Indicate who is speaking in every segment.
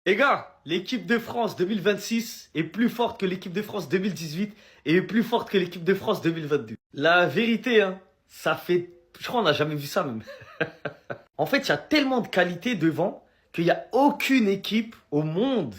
Speaker 1: Les gars, l'équipe de France 2026 est plus forte que l'équipe de France 2018 et est plus forte que l'équipe de France 2022. La vérité, hein, ça fait... Je crois qu'on n'a jamais vu ça même. En fait, il y a tellement de qualité devant qu'il n'y a aucune équipe au monde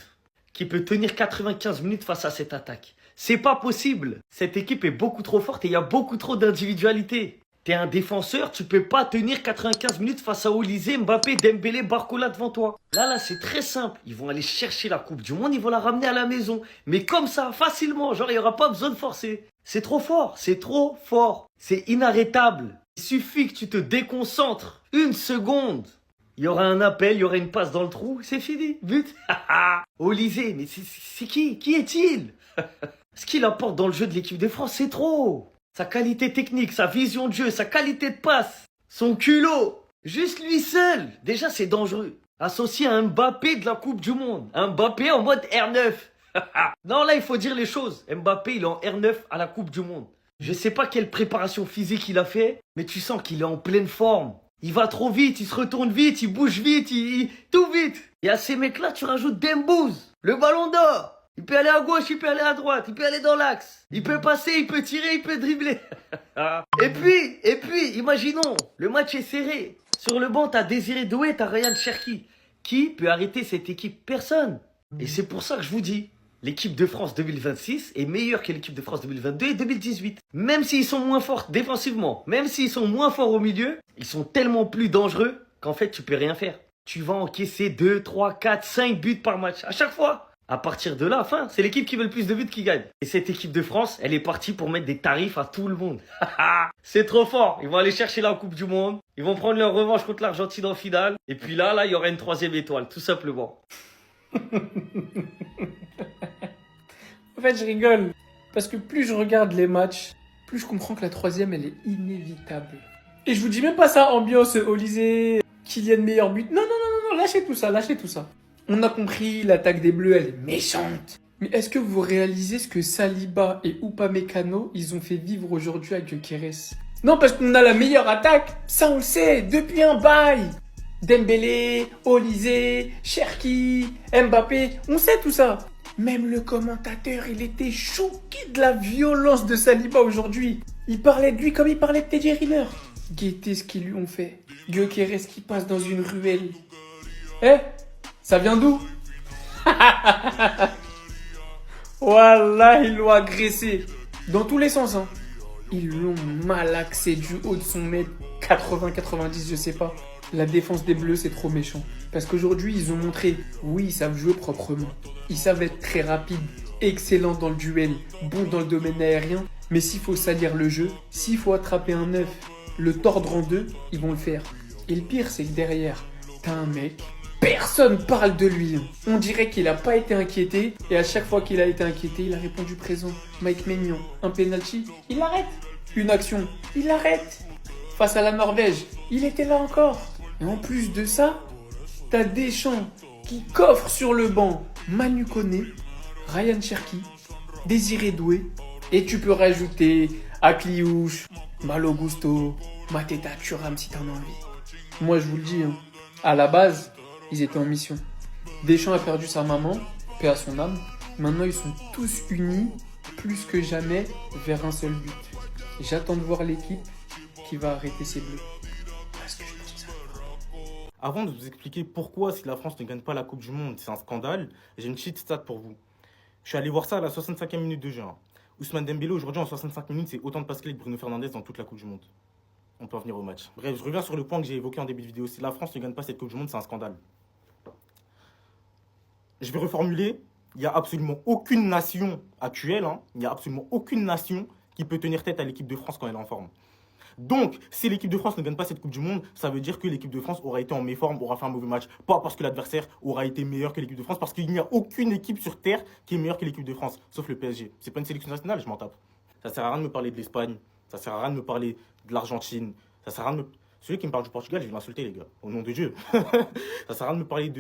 Speaker 1: qui peut tenir 95 minutes face à cette attaque. C'est pas possible. Cette équipe est beaucoup trop forte et il y a beaucoup trop d'individualité. T'es un défenseur, tu peux pas tenir 95 minutes face à Olysée, Mbappé, Dembélé, Barcola devant toi. Là, c'est très simple. Ils vont aller chercher la Coupe du Monde, ils vont la ramener à la maison. Mais comme ça, facilement, genre il n'y aura pas besoin de forcer. C'est trop fort, c'est trop fort. C'est inarrêtable. Il suffit que tu te déconcentres. Une seconde. Il y aura un appel, il y aura une passe dans le trou, c'est fini. But. Olysée, mais c'est qui? Qui est-il? Ce qu'il apporte dans le jeu de l'équipe de France, c'est trop. Sa qualité technique, sa vision de jeu, sa qualité de passe, son culot. Juste lui seul. Déjà, c'est dangereux. Associé à un Mbappé de la Coupe du Monde. Un Mbappé en mode R9. Non, là, il faut dire les choses. Mbappé, il est en R9 à la Coupe du Monde. Je sais pas quelle préparation physique il a fait, mais tu sens qu'il est en pleine forme. Il va trop vite, il se retourne vite, il bouge vite, tout vite. Et à ces mecs-là, tu rajoutes Dembouz, le ballon d'or. Il peut aller à gauche, il peut aller à droite, il peut aller dans l'axe. Il peut passer, il peut tirer, il peut dribbler. et puis, imaginons, le match est serré. Sur le banc, t'as Désiré Doué, t'as Ryan Cherki. Qui peut arrêter cette équipe? Personne. Et c'est pour ça que je vous dis, l'équipe de France 2026 est meilleure que l'équipe de France 2022 et 2018. Même s'ils sont moins forts défensivement, même s'ils sont moins forts au milieu, ils sont tellement plus dangereux qu'en fait, tu peux rien faire. Tu vas encaisser 2, 3, 4, 5 buts par match à chaque fois. À partir de là, enfin, c'est l'équipe qui veut le plus de buts qui gagne. Et cette équipe de France, elle est partie pour mettre des tarifs à tout le monde. C'est trop fort. Ils vont aller chercher la Coupe du Monde. Ils vont prendre leur revanche contre l'Argentine en finale. Et puis là, il y aura une troisième étoile, tout simplement.
Speaker 2: En fait, je rigole. Parce que plus je regarde les matchs, plus je comprends que la troisième, elle est inévitable. Et je vous dis même pas ça, ambiance Olysée, Kylian meilleur but. Non, non, non, non, lâchez tout ça, lâchez tout ça. On a compris, l'attaque des Bleus, elle est méchante. Mais est-ce que vous réalisez ce que Saliba et Upamecano, ils ont fait vivre aujourd'hui avec Gyökeres? Non, parce qu'on a la meilleure attaque. Ça, on le sait, depuis un bail. Dembélé, Olysée, Cherki, Mbappé, on sait tout ça. Même le commentateur, il était choqué de la violence de Saliba aujourd'hui. Il parlait de lui comme il parlait de Teddy Riner. Guettez ce qu'ils lui ont fait. Gyökeres qui passe dans une ruelle. Eh, ça vient d'où? Wallah, ils l'ont agressé. Dans tous les sens, hein. Ils l'ont malaxé du haut de son mètre 80-90, je sais pas. La défense des Bleus, c'est trop méchant. Parce qu'aujourd'hui, ils ont montré, oui, ils savent jouer proprement. Ils savent être très rapides, excellents dans le duel, bons dans le domaine aérien. Mais s'il faut salir le jeu, s'il faut attraper un œuf, le tordre en deux, ils vont le faire. Et le pire, c'est que derrière, t'as un mec, personne parle de lui. On dirait qu'il a pas été inquiété. Et à chaque fois qu'il a été inquiété, il a répondu présent. Mike Maignan, un penalty, il arrête. Une action, il arrête. Face à la Norvège, il était là encore. Et en plus de ça, t'as Deschamps qui coffre sur le banc Manu Koné, Ryan Cherki, Désiré Doué. Et tu peux rajouter Akliouche, Malo Gusto, Mateta Thuram si t'en as envie. Moi je vous le dis, hein, à la base, ils étaient en mission. Deschamps a perdu sa maman, paix à son âme. Maintenant ils sont tous unis, plus que jamais, vers un seul but. Et j'attends de voir l'équipe qui va arrêter ces bleus. Parce que je pense que ça arrivera.
Speaker 3: Avant de vous expliquer pourquoi, si la France ne gagne pas la Coupe du Monde, c'est un scandale, j'ai une petite stat pour vous. Je suis allé voir ça à la 65e minute de jeu. Ousmane Dembélé, aujourd'hui, en 65 minutes, c'est autant de passes clés que Bruno Fernandes dans toute la Coupe du Monde. On peut en venir au match. Bref, je reviens sur le point que j'ai évoqué en début de vidéo. Si la France ne gagne pas cette Coupe du Monde, c'est un scandale. Je vais reformuler. Il n'y a absolument aucune nation actuelle, il n'y a absolument aucune nation qui peut tenir tête à l'équipe de France quand elle est en forme. Donc, si l'équipe de France ne gagne pas cette Coupe du Monde, ça veut dire que l'équipe de France aura été en méforme, aura fait un mauvais match. Pas parce que l'adversaire aura été meilleur que l'équipe de France, parce qu'il n'y a aucune équipe sur Terre qui est meilleure que l'équipe de France, sauf le PSG. C'est pas une sélection nationale, je m'en tape. Ça sert à rien de me parler de l'Espagne, ça sert à rien de me parler de l'Argentine, ça sert à rien de me... Celui qui me parle du Portugal, je vais l'insulter, les gars, au nom de Dieu. Ça sert à rien de me parler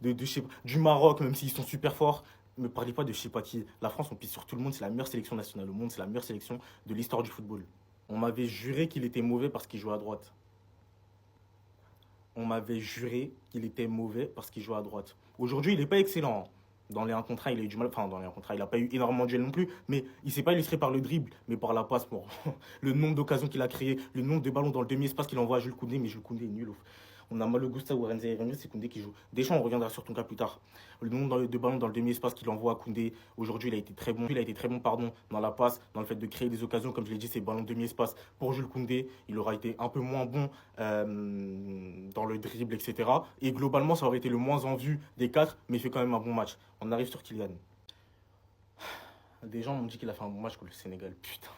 Speaker 3: je sais pas, du Maroc, même s'ils sont super forts. Ne me parlez pas de je sais pas qui. La France, on pisse sur tout le monde, c'est la meilleure sélection nationale au monde, c'est la meilleure sélection de l'histoire du football. On m'avait juré qu'il était mauvais parce qu'il jouait à droite. on m'avait juré qu'il était mauvais parce qu'il jouait à droite. Aujourd'hui, il n'est pas excellent. Dans les 1 contre 1, il a eu du mal. Enfin, dans les 1 contre 1, il n'a pas eu énormément de duels non plus. Mais il ne s'est pas illustré par le dribble, mais par la passe. Pour le nombre d'occasions qu'il a créé, le nombre de ballons dans le demi-espace qu'il envoie à Jules Koundé. Mais Jules Koundé est nul. On a Malo Gusta ou Renzi Renzi, c'est Koundé qui joue. Deschamps, on reviendra sur ton cas plus tard. Le nombre de ballons dans le demi-espace qu'il envoie à Koundé, aujourd'hui, il a été très bon. Il a été très bon, pardon, dans la passe, dans le fait de créer des occasions. Comme je l'ai dit, ces ballons de demi-espace pour Jules Koundé. Il aura été un peu moins bon dans le dribble, etc. Et globalement, ça aurait été le moins en vue des 4, mais il fait quand même un bon match. On arrive sur Kylian. Des gens m'ont dit qu'il a fait un bon match contre le Sénégal. Putain.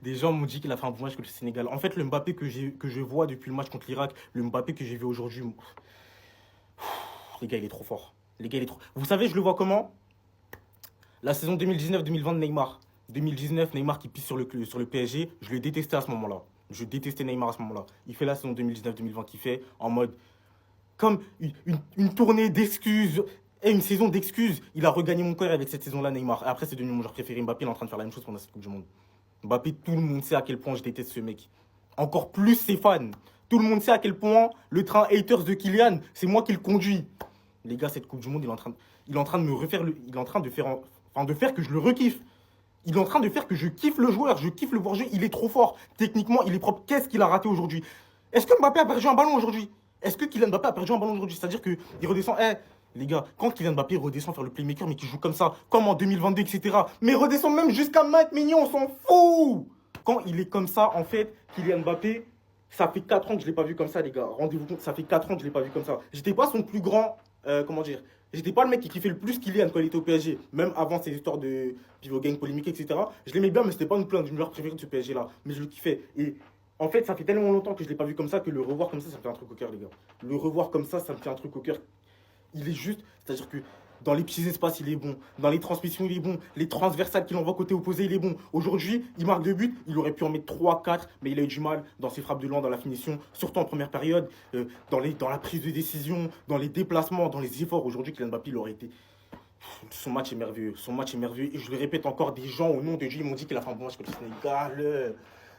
Speaker 3: Des gens m'ont dit qu'il a fait un bon match contre le Sénégal. En fait, le Mbappé que je vois depuis le match contre l'Irak, le Mbappé que j'ai vu aujourd'hui, les gars, il est trop fort. Les gars, il est trop... Vous savez, je le vois comment? La saison 2019-2020 de Neymar. 2019, Neymar qui pisse sur le PSG, je le détestais à ce moment-là. Je détestais Neymar à ce moment-là. Il fait la saison 2019-2020 qu'il fait en mode... Comme une tournée d'excuses... Et une saison d'excuses. Il a regagné mon cœur avec cette saison-là, Neymar. Et après, c'est devenu mon joueur préféré. Mbappé, il est en train de faire la même chose pendant cette Coupe du Monde. Mbappé, tout le monde sait à quel point je déteste ce mec. Encore plus ses fans. Tout le monde sait à quel point le train haters de Kylian, c'est moi qui le conduis. Les gars, cette Coupe du Monde, il est en train de me refaire... Il est en train de faire que je le rekiffe. Il est en train de faire que je kiffe le joueur. Je kiffe le voir jouer. Il est trop fort. Techniquement, il est propre. Qu'est-ce qu'il a raté aujourd'hui? Est-ce que Mbappé a perdu un ballon aujourd'hui? Est-ce que Kylian Mbappé a perdu un ballon aujourd'hui? C'est-à-dire qu'il redescend... Les gars, quand Kylian Mbappé redescend faire le playmaker, mais qui joue comme ça, comme en 2022, etc. Mais redescend même jusqu'à Mike Mignon, on s'en fout. Quand il est comme ça, en fait, Kylian Mbappé, ça fait 4 ans que je ne l'ai pas vu comme ça, les gars. Rendez-vous compte, ça fait 4 ans que je ne l'ai pas vu comme ça. J'étais pas son plus grand, comment dire, j'étais pas le mec qui kiffait le plus Kylian quand il était au PSG. Même avant ces histoires de pivot gang polémique, etc. Je l'aimais bien, mais c'était pas non plus un de mes joueurs préférés de ce PSG-là. Mais je le kiffais. Et en fait, ça fait tellement longtemps que je ne l'ai pas vu comme ça que le revoir comme ça me fait un truc au cœur, les gars. Le revoir comme ça me fait un truc au cœur. Il est juste, c'est-à-dire que dans les petits espaces, il est bon. Dans les transmissions, il est bon. Les transversales qu'il envoie côté opposé, il est bon. Aujourd'hui, il marque 2 buts. Il aurait pu en mettre 3, 4, mais il a eu du mal dans ses frappes de loin, dans la finition, surtout en première période, dans la prise de décision, dans les déplacements, dans les efforts. Aujourd'hui, Kylian Mbappé, il aurait été... Son match est merveilleux. Son match est merveilleux. Et je le répète encore, des gens au nom de Dieu, ils m'ont dit qu'il a fait un bon match contre le Sénégal.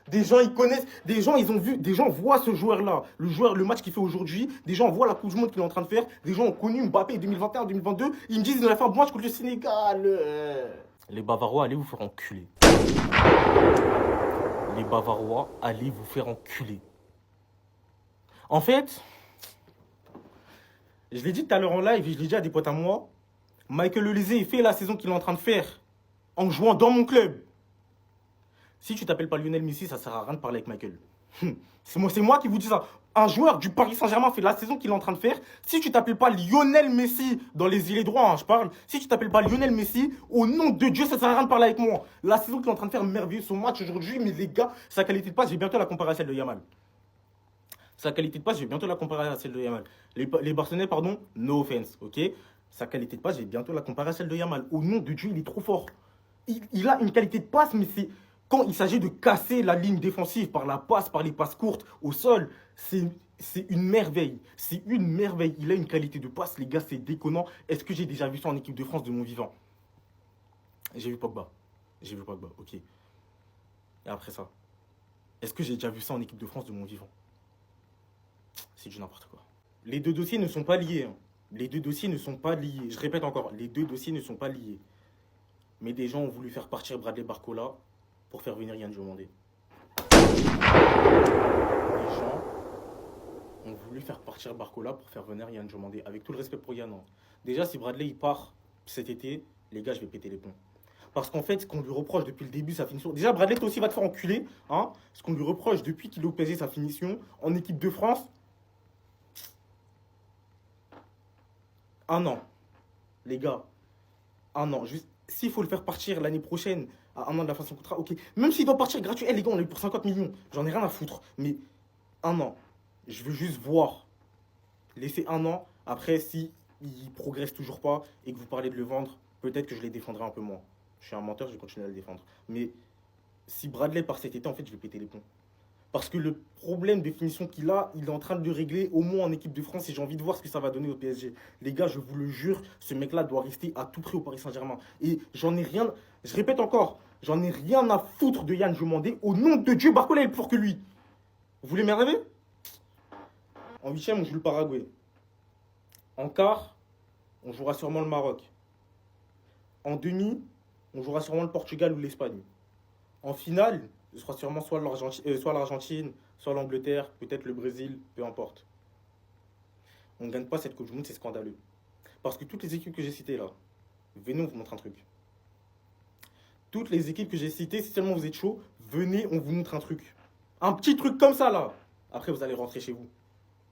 Speaker 3: Des gens, ils connaissent, des gens, ils ont vu, des gens voient ce joueur-là, le match qu'il fait aujourd'hui, des gens voient la Coupe du Monde qu'il est en train de faire, des gens ont connu Mbappé 2021, 2022, ils me disent qu'il a fait un bon match contre le Sénégal. Les Bavarois, allez vous faire enculer. Les Bavarois, allez vous faire enculer. En fait, je l'ai dit tout à l'heure en live, et je l'ai dit à des potes à moi, Michael Olise, il fait la saison qu'il est en train de faire en jouant dans mon club. Si tu t'appelles pas Lionel Messi, ça sert à rien de parler avec Michael. C'est moi qui vous dis ça. Un joueur du Paris Saint-Germain fait la saison qu'il est en train de faire. Si tu t'appelles pas Lionel Messi, dans les îles droits, hein, je parle. Si tu t'appelles pas Lionel Messi, au nom de Dieu, ça sert à rien de parler avec moi. La saison qu'il est en train de faire, merveilleux, son match aujourd'hui, mais les gars, sa qualité de passe, je vais bientôt la comparer à celle de Yamal. Sa qualité de passe, je vais bientôt la comparer à celle de Yamal. Les Barcelonais, pardon, no offense, ok? Sa qualité de passe, je vais bientôt la comparer à celle de Yamal. Au nom de Dieu, il est trop fort. Il a une qualité de passe, mais c'est... Quand il s'agit de casser la ligne défensive par la passe, par les passes courtes au sol, c'est une merveille. C'est une merveille. Il a une qualité de passe, les gars, c'est déconnant. Est-ce que j'ai déjà vu ça en équipe de France de mon vivant? J'ai vu Pogba. J'ai vu Pogba, ok. Et après ça, est-ce que j'ai déjà vu ça en équipe de France de mon vivant? C'est du n'importe quoi. Les deux dossiers ne sont pas liés. Hein. Les deux dossiers ne sont pas liés. Je répète encore, les deux dossiers ne sont pas liés. Mais des gens ont voulu faire partir Bradley Barcola pour faire venir Yann Diomandé. Les gens ont voulu faire partir Barcola pour faire venir Yann Diomandé. Avec tout le respect pour Yann. Hein. Déjà, si Bradley il part cet été, les gars, je vais péter les plombs. Parce qu'en fait, ce qu'on lui reproche depuis le début, sa finition... Déjà, Bradley, toi aussi, va te faire enculer. Hein. Ce qu'on lui reproche depuis qu'il est au PSG, sa finition, en équipe de France... 1 an. Les gars, 1 an. Juste, s'il faut le faire partir l'année prochaine... à 1 an de la fin de son contrat, ok. Même s'il doit partir gratuit, les gars, on l'a eu pour 50 millions. J'en ai rien à foutre. Mais 1 an, je veux juste voir. Laissez 1 an. Après, si il progresse toujours pas et que vous parlez de le vendre, peut-être que je les défendrai un peu moins. Je suis un menteur, je vais continuer à le défendre. Mais si Bradley part cet été, en fait, je vais péter les plombs. Parce que le problème de finition qu'il a, il est en train de le régler au moins en équipe de France et j'ai envie de voir ce que ça va donner au PSG. Les gars, je vous le jure, ce mec-là doit rester à tout prix au Paris Saint-Germain. Et j'en ai rien, je répète encore, j'en ai rien à foutre de Yann Diomandé. Au nom de Dieu, Barcola est plus fort que lui. Vous voulez m'énerver? En huitième, on joue le Paraguay. En quart, on jouera sûrement le Maroc. En demi, on jouera sûrement le Portugal ou l'Espagne. En finale, ce sera sûrement soit l'Argentine, soit l'Angleterre, peut-être le Brésil, peu importe. On ne gagne pas cette Coupe du Monde, c'est scandaleux. Parce que toutes les équipes que j'ai citées là, venez, on vous montre un truc. Toutes les équipes que j'ai citées, si seulement vous êtes chaud, venez, on vous montre un truc. Un petit truc comme ça là. Après, vous allez rentrer chez vous.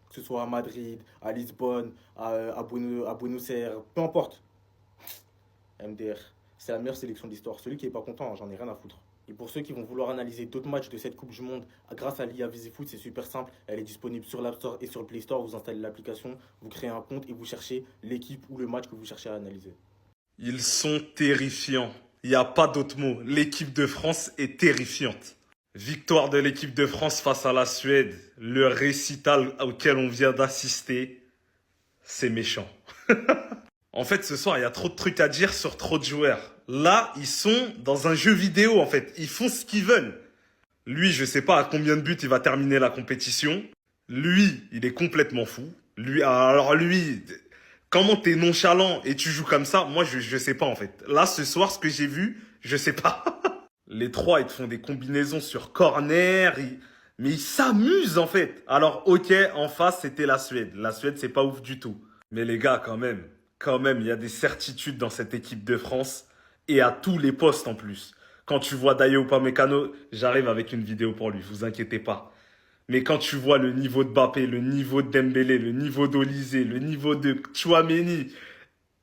Speaker 3: Que ce soit à Madrid, à Lisbonne, à Buenos Aires, peu importe. MDR, c'est la meilleure sélection de l'histoire. Celui qui n'est pas content, j'en ai rien à foutre. Et pour ceux qui vont vouloir analyser d'autres matchs de cette Coupe du Monde, grâce à l'IA VisiFoot, c'est super simple. Elle est disponible sur l'App Store et sur le Play Store. Vous installez l'application, vous créez un compte et vous cherchez l'équipe ou le match que vous cherchez à analyser.
Speaker 4: Ils sont terrifiants. Il n'y a pas d'autre mot. L'équipe de France est terrifiante. Victoire de l'équipe de France face à la Suède. Le récital auquel on vient d'assister, c'est méchant. En fait, ce soir, il y a trop de trucs à dire sur trop de joueurs. Là, ils sont dans un jeu vidéo, en fait. Ils font ce qu'ils veulent. Lui, je sais pas à combien de buts il va terminer la compétition. Lui, il est complètement fou. Alors lui, comment t'es nonchalant et tu joues comme ça? Moi, je sais pas, en fait. Là, ce soir, ce que j'ai vu, je sais pas. Les trois, ils te font des combinaisons sur corner. Mais ils s'amusent, en fait. Alors, ok, en face, c'était la Suède. La Suède, c'est pas ouf du tout. Mais les gars, quand même, il y a des certitudes dans cette équipe de France. Et à tous les postes, en plus. Quand tu vois Dayot Upamecano, j'arrive avec une vidéo pour lui, vous inquiétez pas. Mais quand tu vois le niveau de Mbappé, le niveau de Dembélé, le niveau d'Olise, le niveau de Tchouaméni,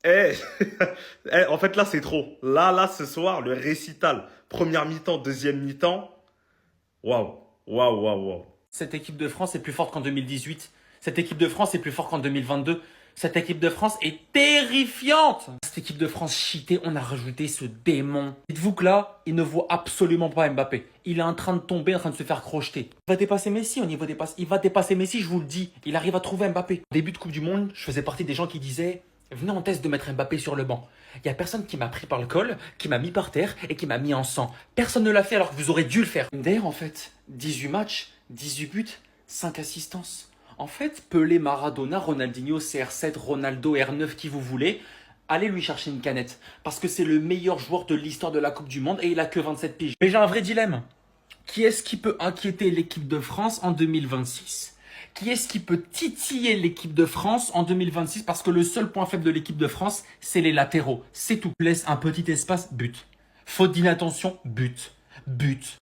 Speaker 4: en fait, là, c'est trop. Là, ce soir, le récital, première mi-temps, deuxième mi-temps, waouh.
Speaker 5: Cette équipe de France est plus forte qu'en 2018. Cette équipe de France est plus forte qu'en 2022. Cette équipe de France est terrifiante. Cette équipe de France cheatée, on a rajouté ce démon. Dites-vous que là, il ne voit absolument pas Mbappé. Il est en train de tomber, en train de se faire crocheter. Il va dépasser Messi au niveau des passes. Il va dépasser Messi, je vous le dis. Il arrive à trouver Mbappé. Au début de Coupe du Monde, je faisais partie des gens qui disaient « Venez, on teste de mettre Mbappé sur le banc ». Il n'y a personne qui m'a pris par le col, qui m'a mis par terre et qui m'a mis en sang. Personne ne l'a fait alors que vous aurez dû le faire. D'ailleurs, en fait, 18 matchs, 18 buts, 5 assistances. En fait, Pelé, Maradona, Ronaldinho, CR7, Ronaldo, R9, qui vous voulez, allez lui chercher une canette. Parce que c'est le meilleur joueur de l'histoire de la Coupe du Monde et il a que 27 piges. Mais j'ai un vrai dilemme. Qui est-ce qui peut inquiéter l'équipe de France en 2026 ? Qui est-ce qui peut titiller l'équipe de France en 2026 ? Parce que le seul point faible de l'équipe de France, c'est les latéraux. C'est tout. Laisse un petit espace, but. Faute d'inattention, but.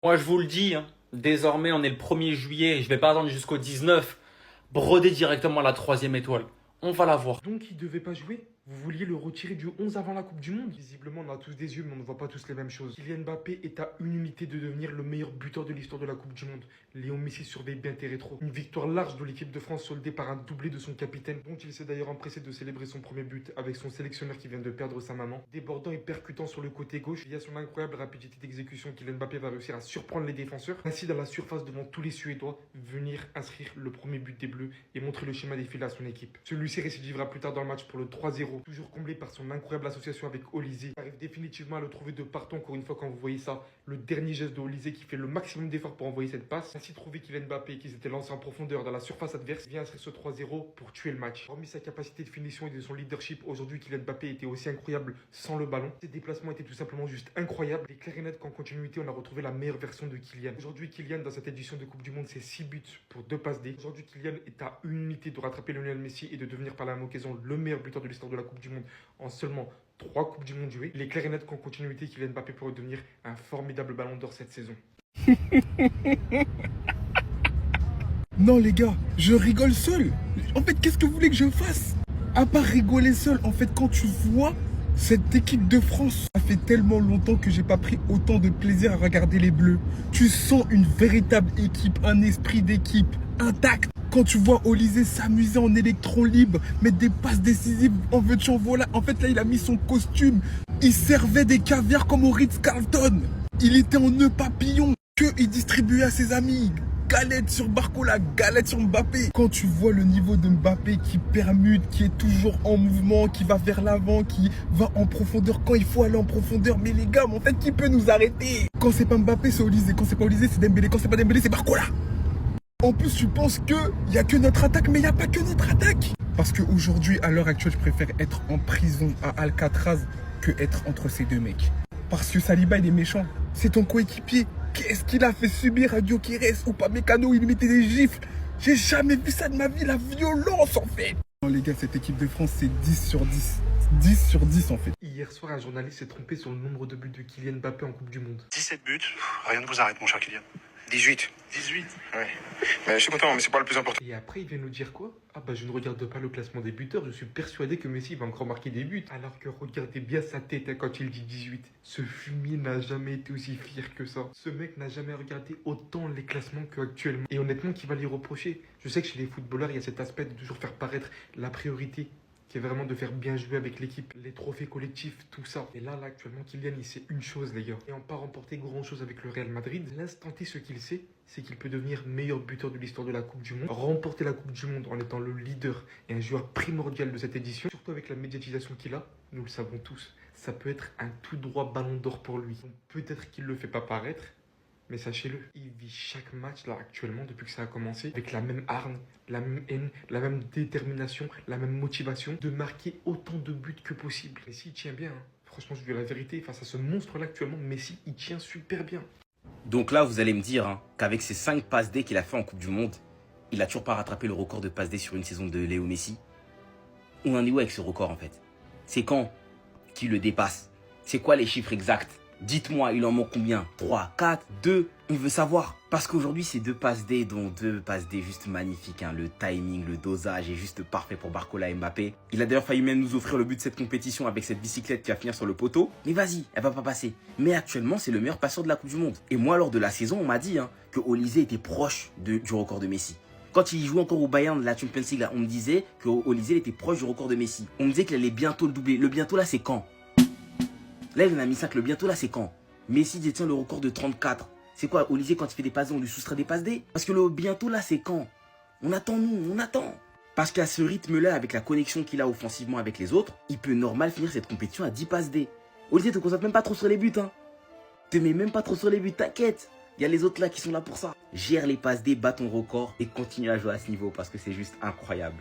Speaker 5: Moi, je vous le dis, hein, désormais, on est le 1er juillet. Je vais pas attendre jusqu'au 19. Broder directement la 3e étoile. On va la voir.
Speaker 2: Donc il devait pas jouer? Vous vouliez le retirer du 11 avant la Coupe du Monde? Visiblement, on a tous des yeux, mais on ne voit pas tous les mêmes choses. Kylian Mbappé est à une unité de devenir le meilleur buteur de l'histoire de la Coupe du Monde. Léon Messi surveille bien tes rétros. Une victoire large de l'équipe de France soldée par un doublé de son capitaine, dont il s'est d'ailleurs empressé de célébrer son premier but avec son sélectionneur qui vient de perdre sa maman. Débordant et percutant sur le côté gauche, via son incroyable rapidité d'exécution, Kylian Mbappé va réussir à surprendre les défenseurs. Ainsi, dans la surface devant tous les Suédois, venir inscrire le premier but des Bleus et montrer le schéma défilé à son équipe. Celui-ci récidivera plus tard dans le match pour le 3-0, toujours comblé par son incroyable association avec Olise. Il arrive définitivement à le trouver de partout, encore une fois, quand vous voyez ça. Le dernier geste de Olise qui fait le maximum d'efforts pour envoyer cette passe. Ainsi trouvé Kylian Mbappé qui s'était lancé en profondeur dans la surface adverse vient inscrire ce 3-0 pour tuer le match. Hormis sa capacité de finition et de son leadership, aujourd'hui Kylian Mbappé était aussi incroyable sans le ballon. Ses déplacements étaient tout simplement juste incroyables. Et clair et net qu'en continuité, on a retrouvé la meilleure version de Kylian. Aujourd'hui, Kylian, dans cette édition de Coupe du Monde, c'est 6 buts pour 2 passes D. Aujourd'hui, Kylian est à une unité de rattraper Lionel Messi et de devenir par la même occasion le meilleur buteur de l'histoire de la Coupe du Monde en seulement 3 Coupes du Monde jouées. Il est clair et net qu'en continuité, Kylian Mbappé pourrait devenir un formidable ballon d'or cette saison.
Speaker 6: Non les gars, je rigole seul. En fait, qu'est-ce que vous voulez que je fasse? À part rigoler seul, en fait, quand tu vois cette équipe de France, ça fait tellement longtemps que j'ai pas pris autant de plaisir à regarder les Bleus. Tu sens une véritable équipe, un esprit d'équipe intact. Quand tu vois Olise s'amuser en électron libre, mettre des passes décisives, en veux-tu en voilà. En fait, là, il a mis son costume. Il servait des caviars comme au Ritz-Carlton. Il était en nœud papillon que il distribuait à ses amis. Galette sur Barcola, galette sur Mbappé. Quand tu vois le niveau de Mbappé qui permute, qui est toujours en mouvement, qui va vers l'avant, qui va en profondeur quand il faut aller en profondeur. Mais les gars, mais en fait, qui peut nous arrêter? Quand c'est pas Mbappé, c'est Olise. Quand c'est pas Olise, c'est Dembélé. Quand c'est pas Dembélé, c'est Barcola. En plus, tu penses qu'il n'y a que notre attaque, mais il n'y a pas que notre attaque. Parce qu'aujourd'hui, à l'heure actuelle, je préfère être en prison à Alcatraz que être entre ces deux mecs. Parce que Saliba, il est méchant. C'est ton coéquipier. Qu'est-ce qu'il a fait subir à Gyökeres ou Upamecano? Il lui mettait des gifles. J'ai jamais vu ça de ma vie, la violence en fait. Non les gars, cette équipe de France, c'est 10 sur 10. 10 sur 10 en fait.
Speaker 7: Hier soir, un journaliste s'est trompé sur le nombre de buts de Kylian Mbappé en Coupe du Monde.
Speaker 8: 17 buts, rien ne vous arrête mon cher Kylian. 18. 18. Ouais. Mais je suis content, mais c'est pas le plus important.
Speaker 7: Et après, il vient nous dire quoi? Ah bah je ne regarde pas le classement des buteurs, je suis persuadé que Messi va encore marquer des buts. Alors que regardez bien sa tête hein, quand il dit 18. Ce fumier n'a jamais été aussi fier que ça. Ce mec n'a jamais regardé autant les classements qu'actuellement. Et honnêtement, qui va lui reprocher? Je sais que chez les footballeurs, il y a cet aspect de toujours faire paraître la priorité, qui est vraiment de faire bien jouer avec l'équipe, les trophées collectifs, tout ça. Et là, actuellement, Kylian, il sait une chose, les gars. N'ayant pas remporté grand-chose avec le Real Madrid, l'instant T, ce qu'il sait, c'est qu'il peut devenir meilleur buteur de l'histoire de la Coupe du Monde, remporter la Coupe du Monde en étant le leader et un joueur primordial de cette édition, surtout avec la médiatisation qu'il a, nous le savons tous, ça peut être un tout droit ballon d'or pour lui. Donc, peut-être qu'il ne le fait pas paraître, mais sachez-le, il vit chaque match là actuellement depuis que ça a commencé avec la même hargne, la même haine, la même détermination, la même motivation de marquer autant de buts que possible. Messi il tient bien, hein. Franchement je dis la vérité, face à ce monstre là actuellement, Messi il tient super bien.
Speaker 9: Donc là vous allez me dire hein, qu'avec ses 5 passes D qu'il a fait en Coupe du Monde, il a toujours pas rattrapé le record de passes D sur une saison de Léo Messi. On en est où avec ce record en fait? C'est quand qu'il le dépasse? C'est quoi les chiffres exacts? Dites-moi, il en manque combien? 3, 4, 2? On veut savoir. Parce qu'aujourd'hui, c'est 2 passes D, dont 2 passes D juste magnifiques. Hein. Le timing, le dosage est juste parfait pour Barcola et Mbappé. Il a d'ailleurs failli même nous offrir le but de cette compétition avec cette bicyclette qui va finir sur le poteau. Mais vas-y, elle va pas passer. Mais actuellement, c'est le meilleur passeur de la Coupe du Monde. Et moi, lors de la saison, on m'a dit hein, que Olise était proche du record de Messi. Quand il jouait encore au Bayern de la Champions League, là, on me disait que Olise était proche du record de Messi. On me disait qu'il allait bientôt le doubler. Le bientôt là, c'est quand? Là, il en a mis 5. Le bientôt, là, c'est quand? Messi détient le record de 34. C'est quoi, Olise, quand il fait des passes D, on lui soustrait des passes D? Parce que le bientôt, là, c'est quand? On attend, nous, on attend. Parce qu'à ce rythme-là, avec la connexion qu'il a offensivement avec les autres, il peut normal finir cette compétition à 10 passes D. Olise, te concentre même pas trop sur les buts, hein. Te mets même pas trop sur les buts, t'inquiète. Il y a les autres là qui sont là pour ça. Gère les passes D, bat ton record et continue à jouer à ce niveau parce que c'est juste incroyable.